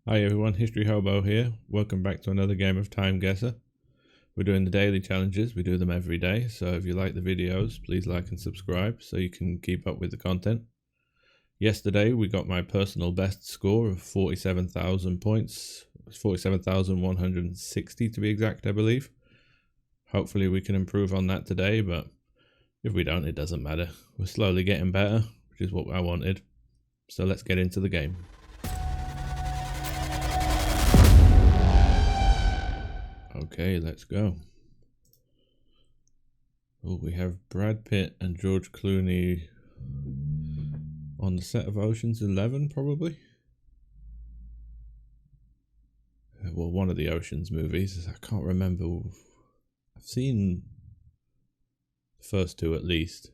Hi everyone, History Hobo here. Welcome back to another game of TimeGuessr. We're doing the daily challenges. We do them every day, so if you like the videos, please like and subscribe so you can keep up with the content. Yesterday we got my personal best score of 47,000 points. 47,160 to be exact, I believe. Hopefully we can improve on that today, but if we don't, it doesn't matter. We're slowly getting better, which is what I wanted. So let's get into the game. Okay, let's go. Oh, we have Brad Pitt and George Clooney on the set of Ocean's 11, probably. Well, one of the Ocean's movies. I can't remember. I've seen the first two at least.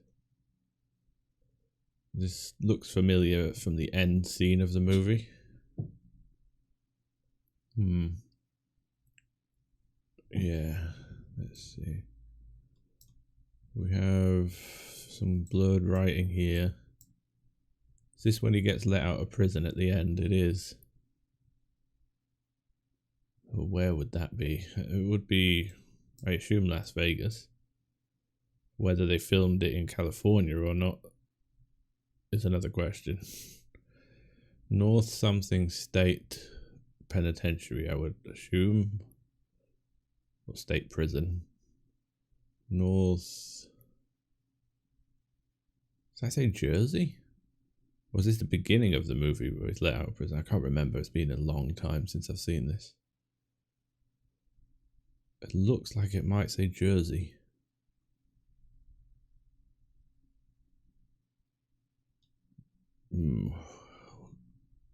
This looks familiar from the end scene of the movie. Yeah, let's see. We have some blurred writing here. Is this when he gets let out of prison at the end? It is. Well, where would that be? It would be, I assume, Las Vegas. Whether they filmed it in California or not is another question. North something state penitentiary, I would assume. Or state prison. North. Did I say Jersey? Or was this the beginning of the movie where he's let out of prison? I can't remember. It's been a long time since I've seen this. It looks like it might say Jersey.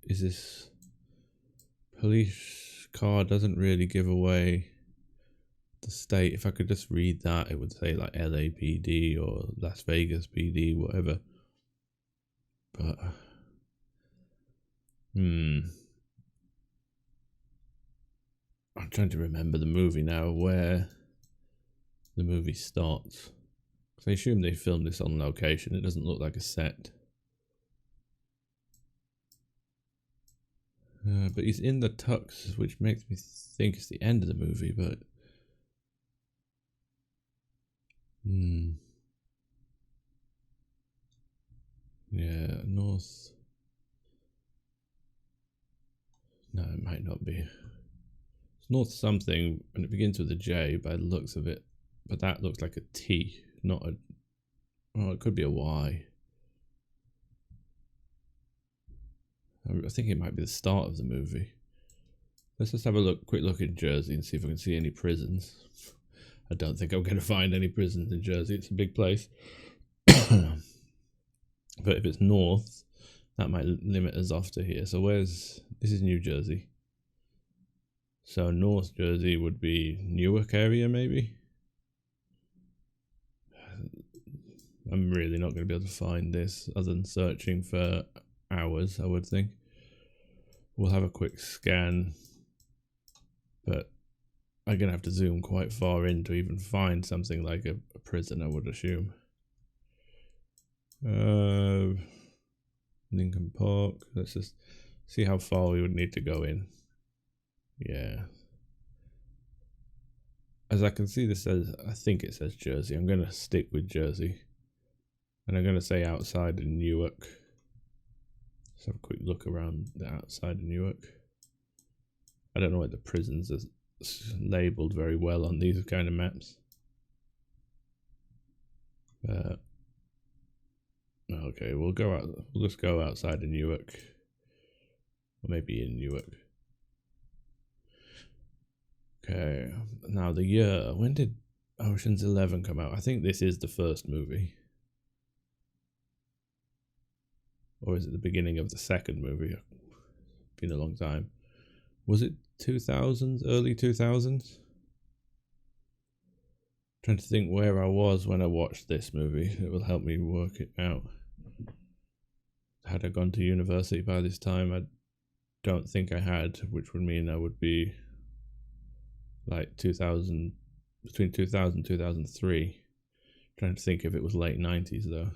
Is this... Police car doesn't really give away the state. If I could just read that, it would say like LAPD or Las Vegas PD, whatever. But I'm trying to remember the movie now, where the movie starts. Because I assume they filmed this on location. It doesn't look like a set. But he's in the tux, which makes me think it's the end of the movie, but yeah, North. No, it might not be. It's North something, and it begins with a J by the looks of it. But that looks like a T, not a... Oh, it could be a Y. I think it might be the start of the movie. Let's just have a quick look in Jersey and see if I can see any prisons. I don't think I'm going to find any prisons in Jersey. It's a big place. But if it's north, that might limit us off to here. So where's... This is New Jersey. So North Jersey would be Newark area, maybe? I'm really not going to be able to find this other than searching for hours, I would think. We'll have a quick scan, but I'm going to have to zoom quite far in to even find something like a prison, I would assume. Lincoln Park. Let's just see how far we would need to go in. Yeah. As I can see, this says, I think it says Jersey. I'm going to stick with Jersey. And I'm going to say outside of Newark. Let's have a quick look around the outside of Newark. I don't know what the prisons are labelled very well on these kind of maps. Okay, we'll go out. We'll just go outside of Newark, or maybe in Newark. Okay, now the year. When did Ocean's 11 come out? I think this is the first movie, or is it the beginning of the second movie? It's been a long time. Was it 2000s, early 2000s? Trying to think where I was when I watched this movie. It will help me work it out. Had I gone to university by this time? I don't think I had, which would mean I would be like 2000, between 2000 and 2003. Trying to think if it was late 90s though.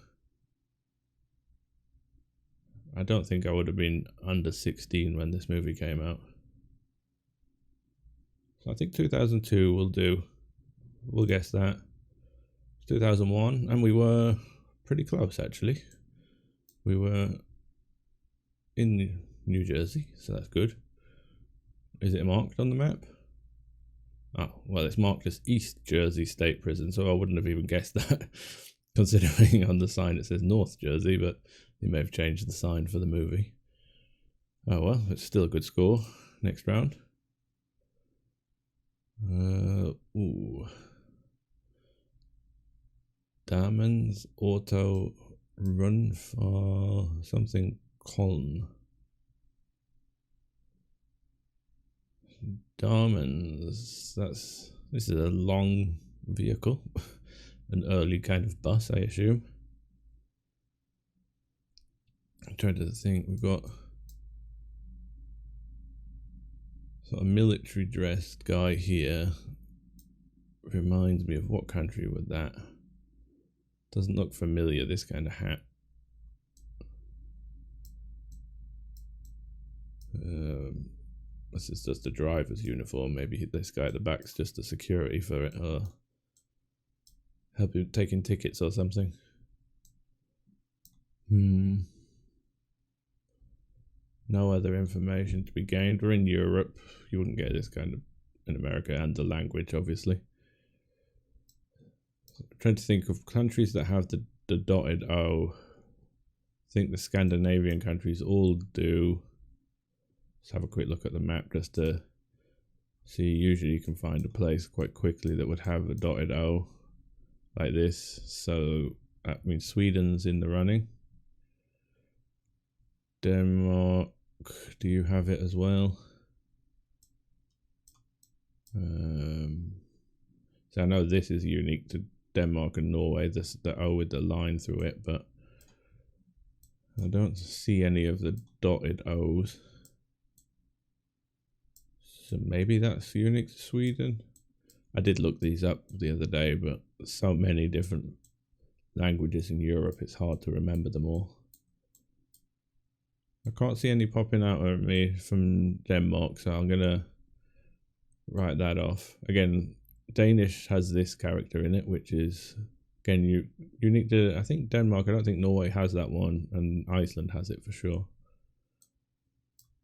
I don't think I would have been under 16 when this movie came out. So I think 2002 will do. We'll guess that. 2001, and we were pretty close actually. We were in New Jersey, so that's good. Is it marked on the map? Oh, well, it's marked as East Jersey State Prison, so I wouldn't have even guessed that, considering on the sign it says North Jersey, but they may have changed the sign for the movie. Oh well, it's still a good score. Next round. Ooh. Diamonds Auto Run for something Coln. Diamonds. This is a long vehicle, an early kind of bus, I assume. I'm trying to think. We've got sort of military dressed guy here. Reminds me of what country would that? Doesn't look familiar, this kind of hat. This is just a driver's uniform. Maybe this guy at the back's just a security for it, or help you taking tickets or something. No other information to be gained. We're in Europe. You wouldn't get this kind of in America, and the language, obviously. I'm trying to think of countries that have the dotted O. I think the Scandinavian countries all do. Let's have a quick look at the map just to see. Usually you can find a place quite quickly that would have a dotted O like this. So that means Sweden's in the running. Denmark, do you have it as well? So I know this is unique to Denmark and Norway, the O with the line through it, but I don't see any of the dotted O's. So maybe that's unique to Sweden. I did look these up the other day, but there's so many different languages in Europe, it's hard to remember them all. I can't see any popping out at me from Denmark, so I'm gonna write that off. Again, Danish has this character in it, which is again unique to, I think, Denmark. I don't think Norway has that one, and Iceland has it for sure.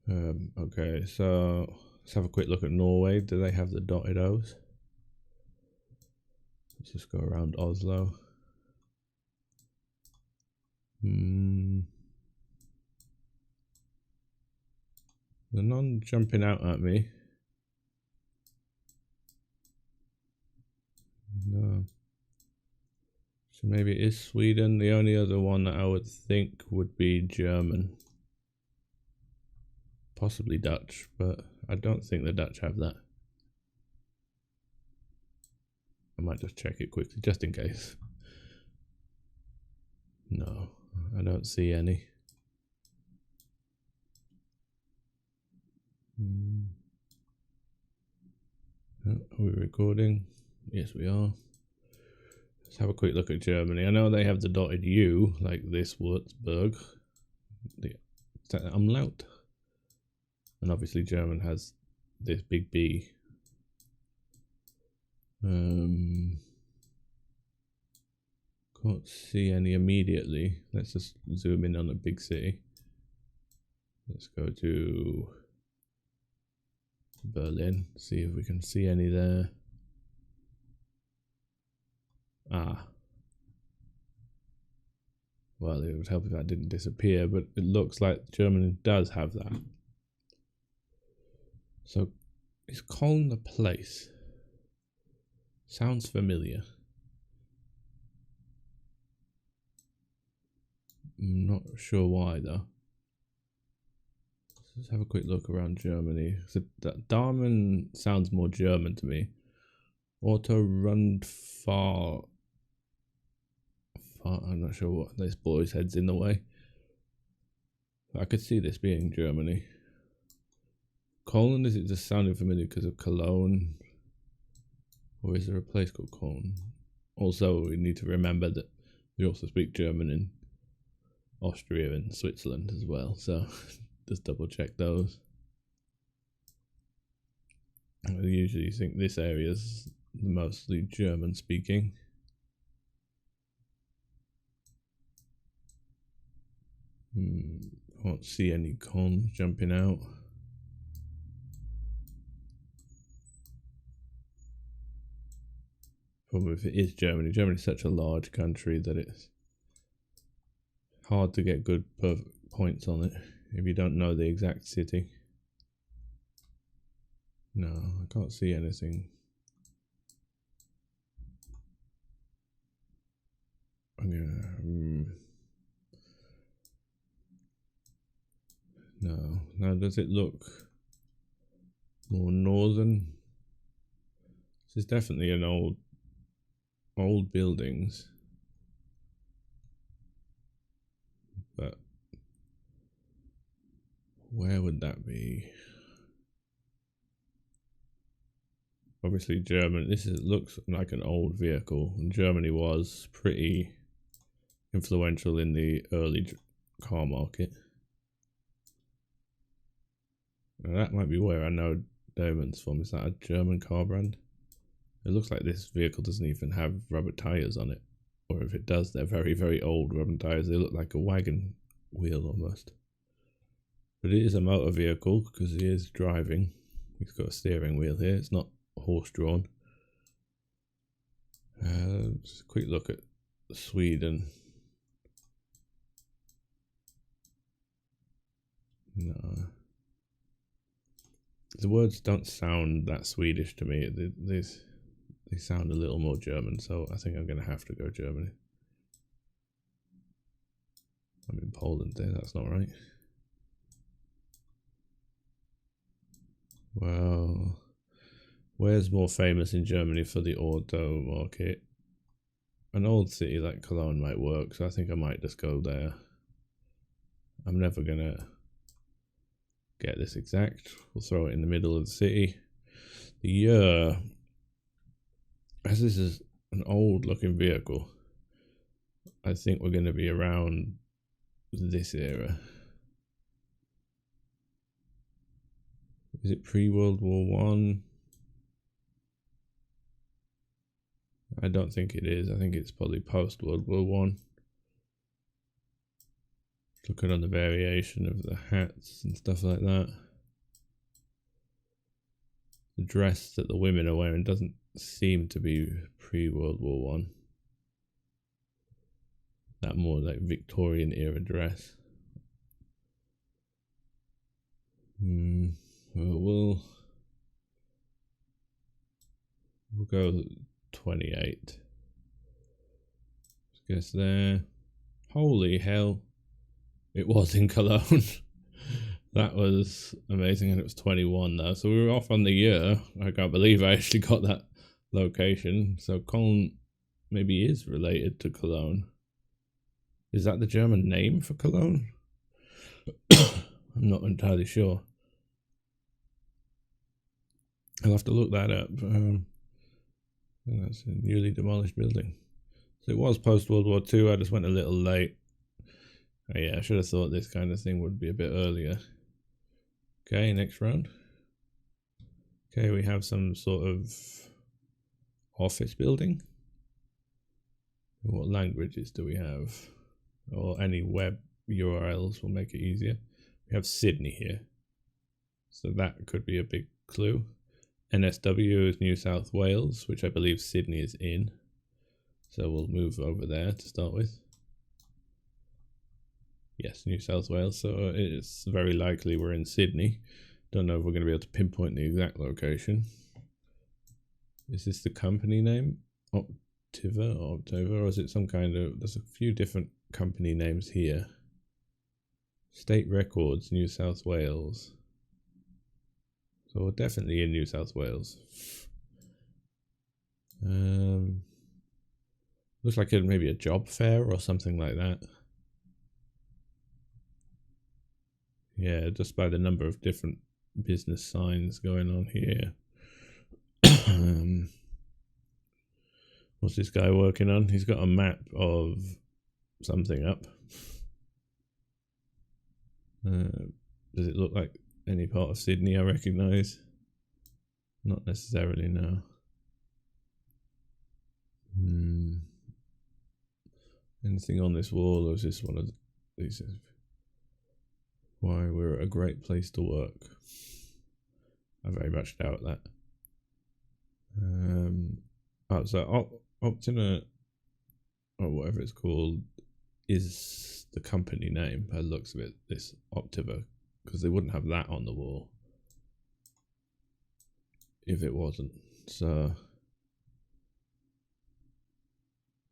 Okay, so let's have a quick look at Norway. Do they have the dotted O's? Let's just go around Oslo. They're none jumping out at me. No. So maybe it is Sweden. The only other one that I would think would be German. Possibly Dutch, but I don't think the Dutch have that. I might just check it quickly, just in case. No, I don't see any. Are we recording? Yes, we are. Let's have a quick look at Germany. I know they have the dotted U, like this Würzburg. Is that umlaut? And obviously German has this big B. Can't see any immediately. Let's just zoom in on a big city. Let's go to Berlin, see if we can see any there. Ah. Well, it would help if that didn't disappear, but it looks like Germany does have that. So, is Cologne a place? Sounds familiar. I'm not sure why though. Let's have a quick look around Germany. So Damen sounds more German to me. Auto Rundfahrt. I'm not sure what, this boy's head's in the way. I could see this being Germany. Cologne, is it just sounding familiar because of Cologne? Or is there a place called Cologne? Also, we need to remember that we also speak German in Austria and Switzerland as well, so just double check those. I usually think this area is mostly German speaking. Can't see any cons jumping out. Probably if it is Germany. Germany's such a large country that it's hard to get good points on it if you don't know the exact city. No, I can't see anything. No. Now, does it look more northern? This is definitely an old buildings, but where would that be? Obviously German. Looks like an old vehicle, and Germany was pretty influential in the early car market. Now that might be where I know Damon's from. Is that a German car brand? It looks like this vehicle doesn't even have rubber tires on it, or if it does, they're very, very old rubber tires. They look like a wagon wheel almost. But it is a motor vehicle because he is driving. He's got a steering wheel here. It's not horse-drawn. Just a quick look at Sweden. No. The words don't sound that Swedish to me. They sound a little more German, so I think I'm going to have to go Germany. I'm in Poland there, that's not right. Well, where's more famous in Germany for the auto market? An old city like Cologne might work, so I think I might just go there. I'm never gonna get this exact. We'll throw it in the middle of the city. The year, as this is an old looking vehicle, I think we're going to be around this era. Is it pre-World War One? I don't think it is. I think it's probably post-World War One. Looking on the variation of the hats and stuff like that. The dress that the women are wearing doesn't seem to be pre-World War One. That more like Victorian era dress. We'll go 28. Guess there. Holy hell. It was in Cologne. That was amazing, and it was 21 though. So we were off on the year. I can't believe I actually got that location. So Cologne maybe is related to Cologne. Is that the German name for Cologne? I'm not entirely sure. I'll have to look that up. That's a newly demolished building. So it was post-World War II. I just went a little late. Oh, yeah, I should have thought this kind of thing would be a bit earlier. Okay, next round. Okay, we have some sort of office building. What languages do we have? Or any web URLs will make it easier. We have Sydney here. So that could be a big clue. NSW is New South Wales, which I believe Sydney is in. So we'll move over there to start with. Yes, New South Wales. So it's very likely we're in Sydney. Don't know if we're going to be able to pinpoint the exact location. Is this the company name? Optiva, or is it some kind of... There's a few different company names here. State Records, New South Wales. So we're definitely in New South Wales. Looks like it maybe a job fair or something like that. Yeah, just by the number of different business signs going on here. What's this guy working on? He's got a map of something up. Does it look like any part of Sydney I recognise? Not necessarily, no. Anything on this wall, or is this one of these? Why we're a great place to work. I very much doubt that. So Optima, or whatever it's called, is the company name by the looks of it, this Optiva, because they wouldn't have that on the wall if it wasn't. So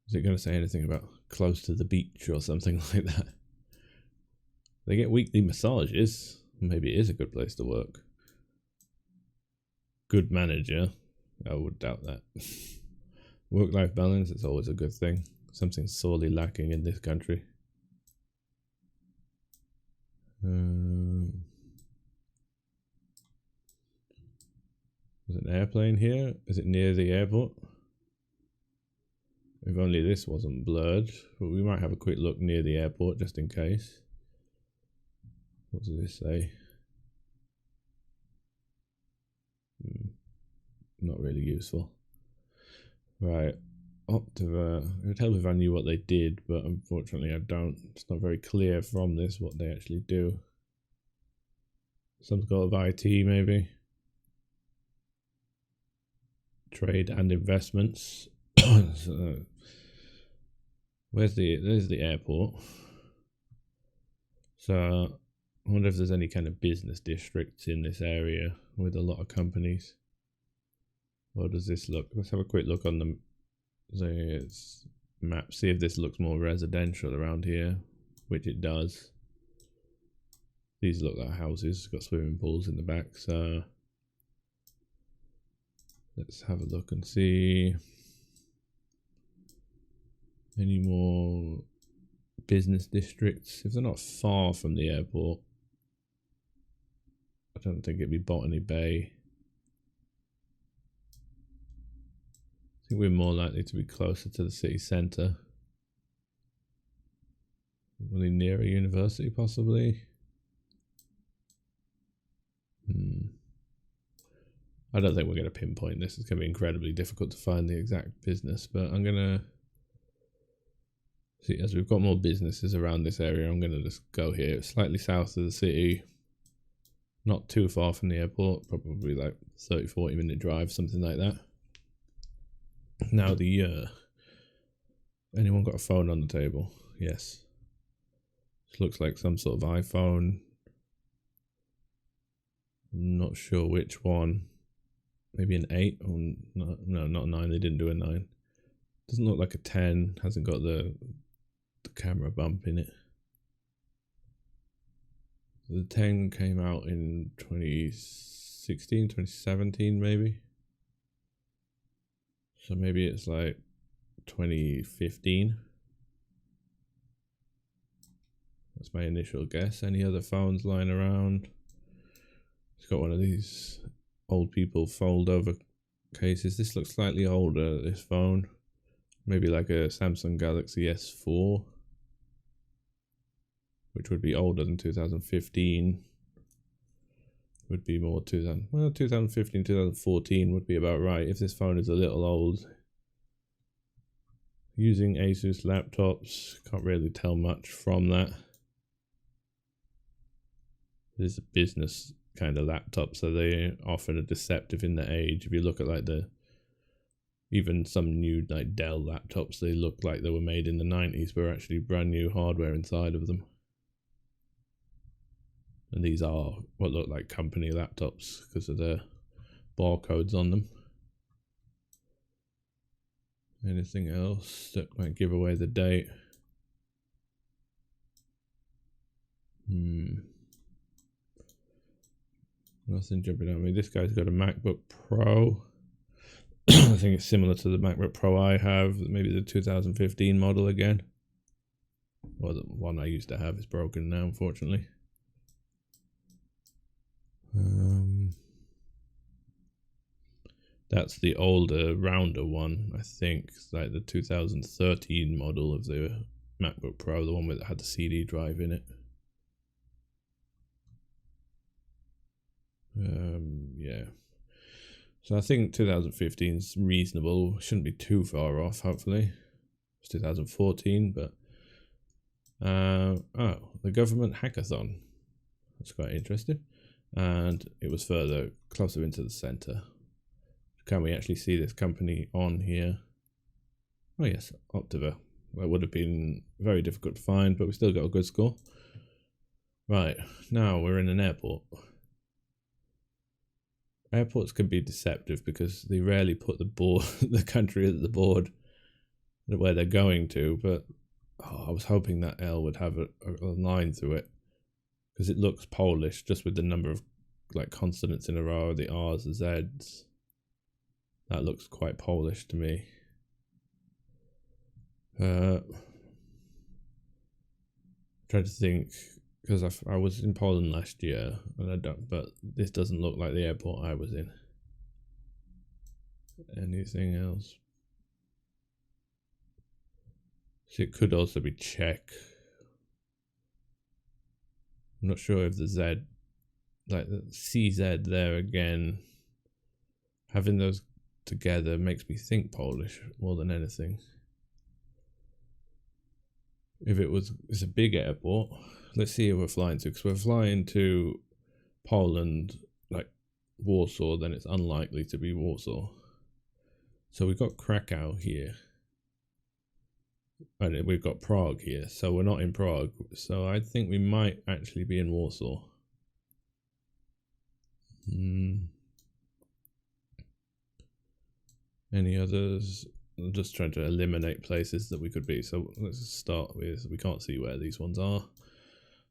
is it going to say anything about close to the beach or something like that? They get weekly massages. Maybe it is a good place to work. Good manager. I would doubt that. Work-life balance is always a good thing. Something sorely lacking in this country. There's an airplane here. Is it near the airport? If only this wasn't blurred. But we might have a quick look near the airport just in case. What does this say? Not really useful. Right. Optiva. It would help if I knew what they did, but unfortunately I don't. It's not very clear from this what they actually do. Some sort of IT maybe. Trade and investments. So, there's the airport. So I wonder if there's any kind of business districts in this area with a lot of companies. What does this look? Let's have a quick look on the map. See if this looks more residential around here, which it does. These look like houses. Got swimming pools in the back. So let's have a look and see any more business districts. If they're not far from the airport, I don't think it'd be Botany Bay. I think we're more likely to be closer to the city centre. Really near a university, possibly. I don't think we're going to pinpoint this. It's going to be incredibly difficult to find the exact business, but I'm going to see, as we've got more businesses around this area, I'm going to just go here. It's slightly south of the city, not too far from the airport, probably like 30-40 minute drive, something like that. Now anyone got a phone on the table? Yes. This looks like some sort of iPhone. I'm not sure which one. Maybe an 8 or no, not a 9. They didn't do a 9. Doesn't look like a 10. Hasn't got the camera bump in it. The 10 came out in 2016, 2017 maybe. So maybe it's like 2015. That's my initial guess. Any other phones lying around? It's got one of these old people fold over cases. This looks slightly older, this phone. Maybe like a Samsung Galaxy S4, which would be older than 2015. Would be more 2015, 2014 would be about right if this phone is a little old. Using Asus laptops, can't really tell much from that. This is a business kind of laptop, so they often are deceptive in the age. If you look at like even some new like Dell laptops, they look like they were made in the 90s, but are actually brand new hardware inside of them. And these are what look like company laptops because of the barcodes on them. Anything else that might give away the date? Nothing jumping at me. This guy's got a MacBook Pro. I think it's similar to the MacBook Pro I have. Maybe the 2015 model again. Well, the one I used to have is broken now, unfortunately. That's the older, rounder one, I think. It's like the 2013 model of the MacBook Pro, the one that had the CD drive in it. Yeah. So I think 2015 is reasonable. Shouldn't be too far off, hopefully. It's 2014, but... oh, the government hackathon. That's quite interesting. And it was further, closer into the center. Can we actually see this company on here? Oh yes, Optiva. That would have been very difficult to find, but we still got a good score. Right, now we're in an airport. Airports can be deceptive because they rarely put the country at the board where they're going to, but I was hoping that L would have a line through it because it looks Polish just with the number of like consonants in a row, the R's, the Z's. That looks quite Polish to me. Trying to think, because I was in Poland last year, and but this doesn't look like the airport I was in. Anything else? So it could also be Czech. I'm not sure if the Z, like the CZ there again, having those together makes me think Polish more than anything. If it's a big airport, let's see who we're flying to, because we're flying to Poland, like Warsaw, then it's unlikely to be Warsaw. So we've got Krakow here. And we've got Prague here, so we're not in Prague. So I think we might actually be in Warsaw. Any others? I'm just trying to eliminate places that we could be. So let's start with, we can't see where these ones are.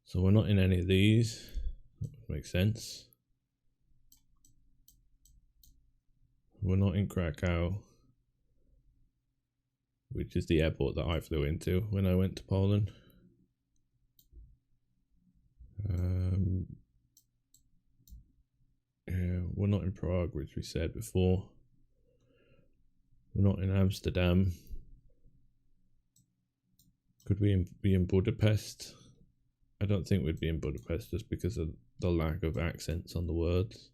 So we're not in any of these. That makes sense. We're not in Krakow, which is the airport that I flew into when I went to Poland. Yeah, we're not in Prague, which we said before. We're not in Amsterdam. Could we be in Budapest? I don't think we'd be in Budapest just because of the lack of accents on the words.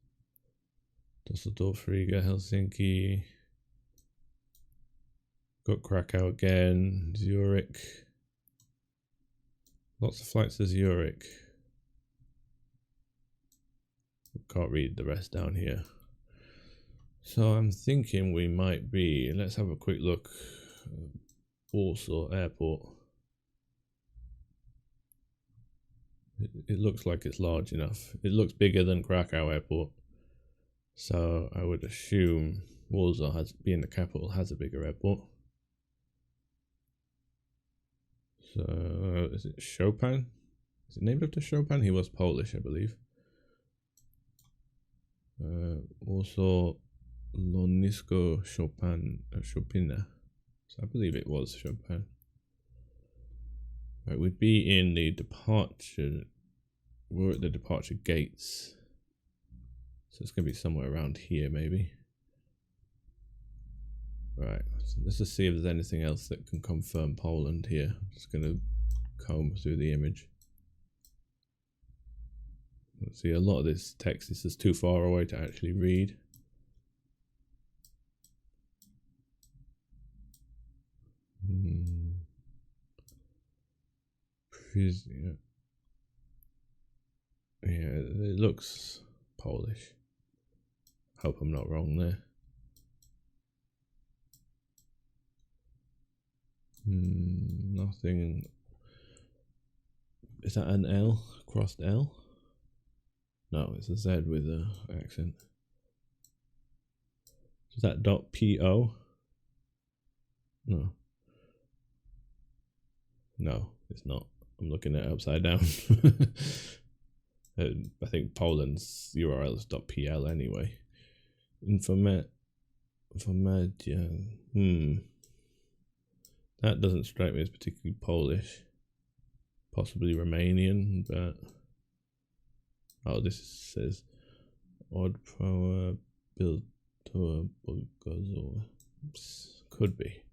Düsseldorf, Riga, Helsinki. Got Krakow again, Zurich. Lots of flights to Zurich. Can't read the rest down here. So I'm thinking we might be, let's have a quick look. Warsaw Airport. It looks like it's large enough. It looks bigger than Krakow Airport. So I would assume Warsaw, being the capital, has a bigger airport. So is it Chopin? Is it named after Chopin? He was Polish, I believe. Also Lonisko Chopina. So I believe it was Chopin. Right, we'd be in the departure. We're at the departure gates. So it's going to be somewhere around here, maybe. Right, so let's just see if there's anything else that can confirm Poland here. I'm just going to comb through the image. Let's see, a lot of this text is just too far away to actually read. Yeah, it looks Polish. Hope I'm not wrong there. Nothing. Is that an L? Crossed L? No, it's a Z with an accent. Is that .po? No. No, it's not. I'm looking at it upside down. I think Poland's URL is .pl anyway. Informatia. That doesn't strike me as particularly Polish. Possibly Romanian, but oh, this says odd power built to a could be.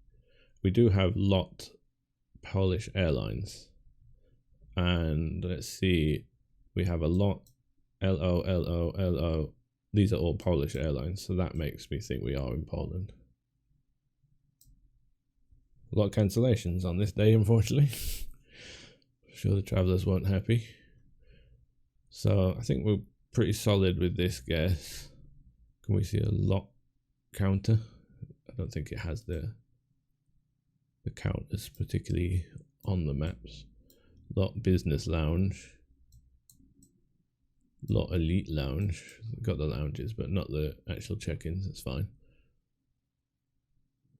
We do have LOT Polish Airlines, and let's see, we have a LOT LO these are all Polish airlines, so that makes me think we are in Poland. A lot of cancellations on this day, unfortunately. I'm sure the travellers weren't happy. So I think we're pretty solid with this guess. Can we see a lot counter? I don't think it has the counters particularly on the maps. Lot business lounge. Lot elite lounge. Got the lounges, but not the actual check-ins. That's fine.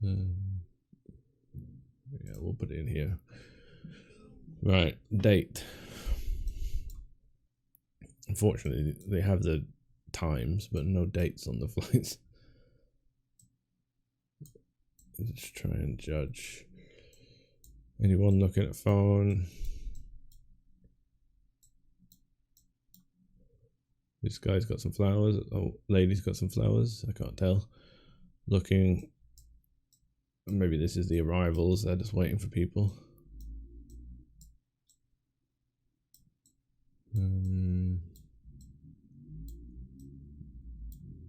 Yeah, we'll put it in here. Right, date. Unfortunately, they have the times, but no dates on the flights. Let's try and judge. Anyone looking at phone? This guy's got some flowers. Oh, lady's got some flowers. I can't tell. Looking. Maybe this is the arrivals. They're just waiting for people.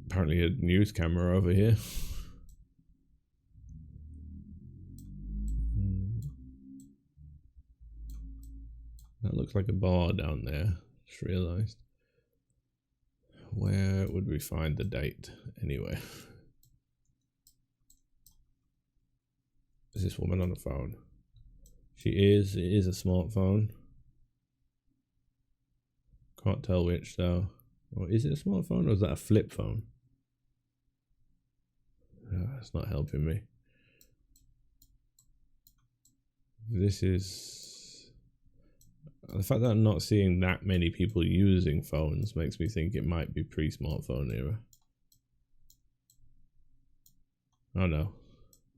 Apparently a news camera over here. That looks like a bar down there. Just realised. Where would we find the date anyway? Is this woman on the phone? She is. It is a smartphone. Can't tell which though. Or is it a smartphone or is that a flip phone? It's not helping me. This is... The fact that I'm not seeing that many people using phones makes me think it might be pre-smartphone era. Oh no.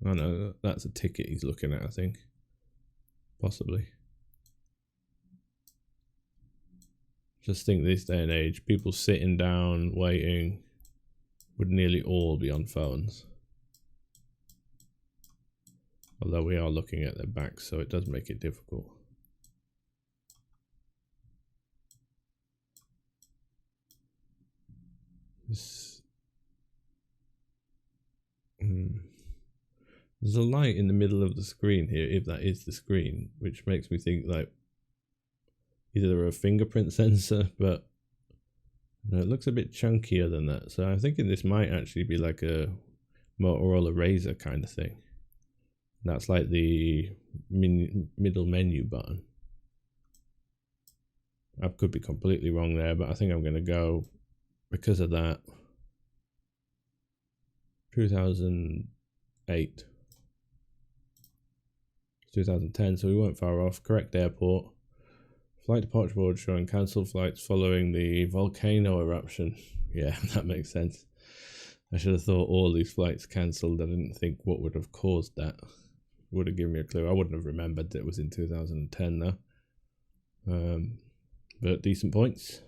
Oh no, that's a ticket he's looking at, I think. Possibly. Just think this day and age, people sitting down, waiting, would nearly all be on phones. Although we are looking at their backs, so it does make it difficult. There's a light in the middle of the screen here, if that is the screen, which makes me think like either a fingerprint sensor, but no, it looks a bit chunkier than that. So I'm thinking this might actually be like a Motorola Razr kind of thing. That's like the middle menu button. I could be completely wrong there, but I think I'm going to go, because of that, 2008. 2010, so we weren't far off. Correct airport. Flight departure board showing cancelled flights following the volcano eruption. Yeah, that makes sense. I should have thought all these flights cancelled. I didn't think what would have caused that. Would have given me a clue. I wouldn't have remembered that it was in 2010 though. But decent points.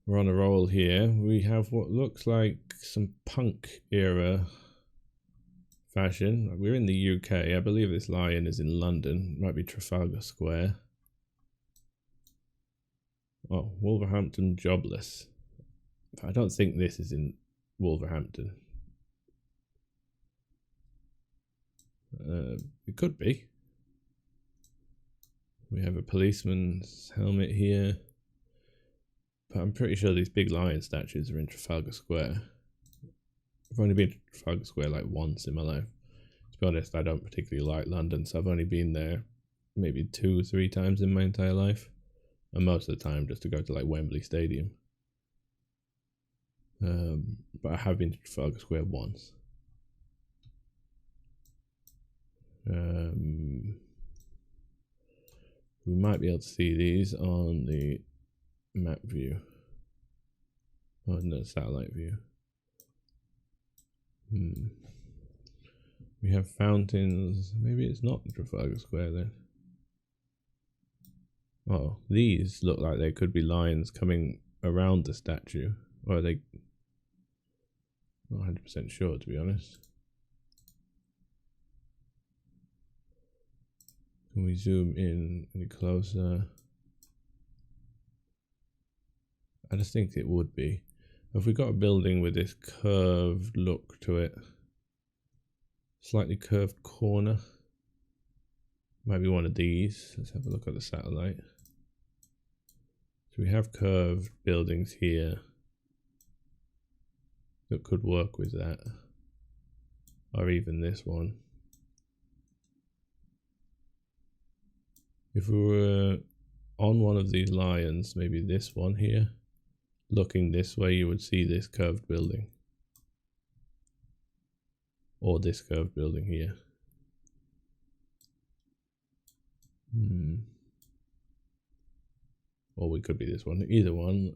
We're on a roll here. We have what looks like some punk era fashion. We're in the UK. I believe this lion is in London. Might be Trafalgar Square. Oh, Wolverhampton jobless. I don't think this is in Wolverhampton. It could be. We have a policeman's helmet here. But I'm pretty sure these big lion statues are in Trafalgar Square. I've only been to Trafalgar Square like once in my life. To be honest, I don't particularly like London, so I've only been there maybe 2 or 3 times in my entire life. And most of the time just to go to like Wembley Stadium. But I have been to Trafalgar Square once. We might be able to see these on the map view. On the satellite view. We have fountains. Maybe it's not Trafalgar Square then. Oh, these look like they could be lions coming around the statue. Or are they? Not 100% sure, to be honest. Can we zoom in any closer? I just think it would be. Have we got a building with this curved look to it? Slightly curved corner. Maybe one of these. Let's have a look at the satellite. So we have curved buildings here that could work with that. Or even this one. If we were on one of these lions, maybe this one here, looking this way, you would see this curved building. Or this curved building here. Or we could be this one. Either one.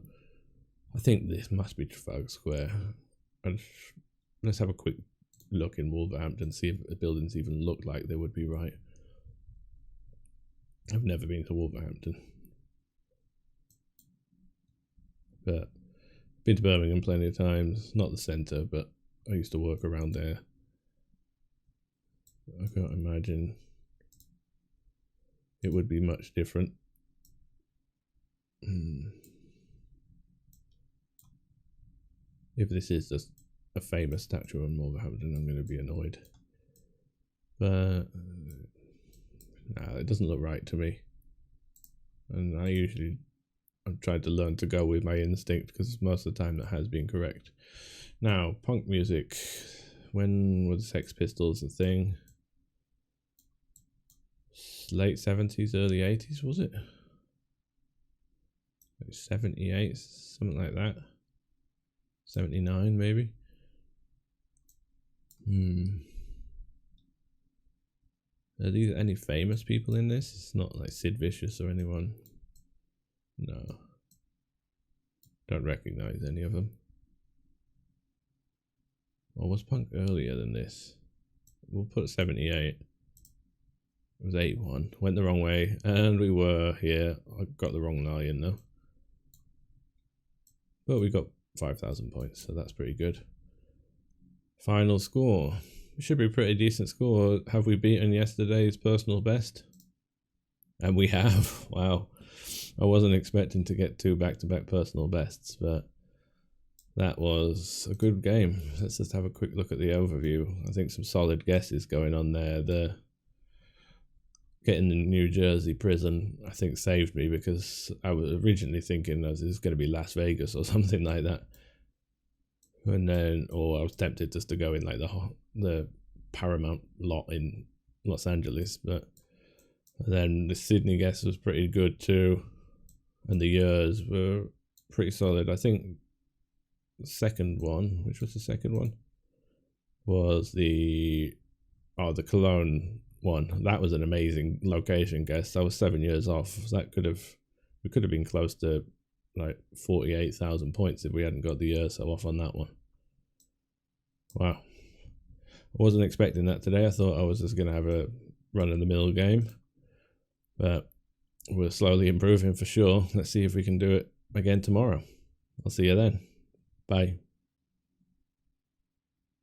I think this must be Trafalgar Square. Let's have a quick look in Wolverhampton, see if the buildings even look like they would be right. I've never been to Wolverhampton. But been to Birmingham plenty of times. Not the centre, but I used to work around there. I can't imagine it would be much different. If this is just a famous statue in Wolverhampton, I'm going to be annoyed. But nah, it doesn't look right to me. And I've tried to learn to go with my instinct because most of the time that has been correct. Now, punk music. When were the Sex Pistols a thing? Late 70s, early 80s, was it? Like 78, something like that. 79 maybe. Are there any famous people in this? It's not like Sid Vicious or anyone. No. Don't recognize any of them. Or was punk earlier than this? We'll put 78. It was 81. Went the wrong way. And we were here. I got the wrong lion though. But we got 5,000 points, so that's pretty good. Final score. It should be a pretty decent score. Have we beaten yesterday's personal best? And we have. Wow. I wasn't expecting to get 2 back-to-back personal bests, but that was a good game. Let's just have a quick look at the overview. I think some solid guesses going on there. The getting in New Jersey prison, I think, saved me because I was originally thinking this is going to be Las Vegas or something like that. And then, or I was tempted just to go in like the Paramount lot in Los Angeles, but then the Sydney guess was pretty good too, and the years were pretty solid. I think the second one, which was the second one, was the Cologne one. That was an amazing location guess. I was 7 years off. So we could have been close to like 48,000 points if we hadn't got the year so off on that one. Wow. I wasn't expecting that today. I thought I was just going to have a run-of-the-mill game. But we're slowly improving for sure. Let's see if we can do it again tomorrow. I'll see you then. Bye.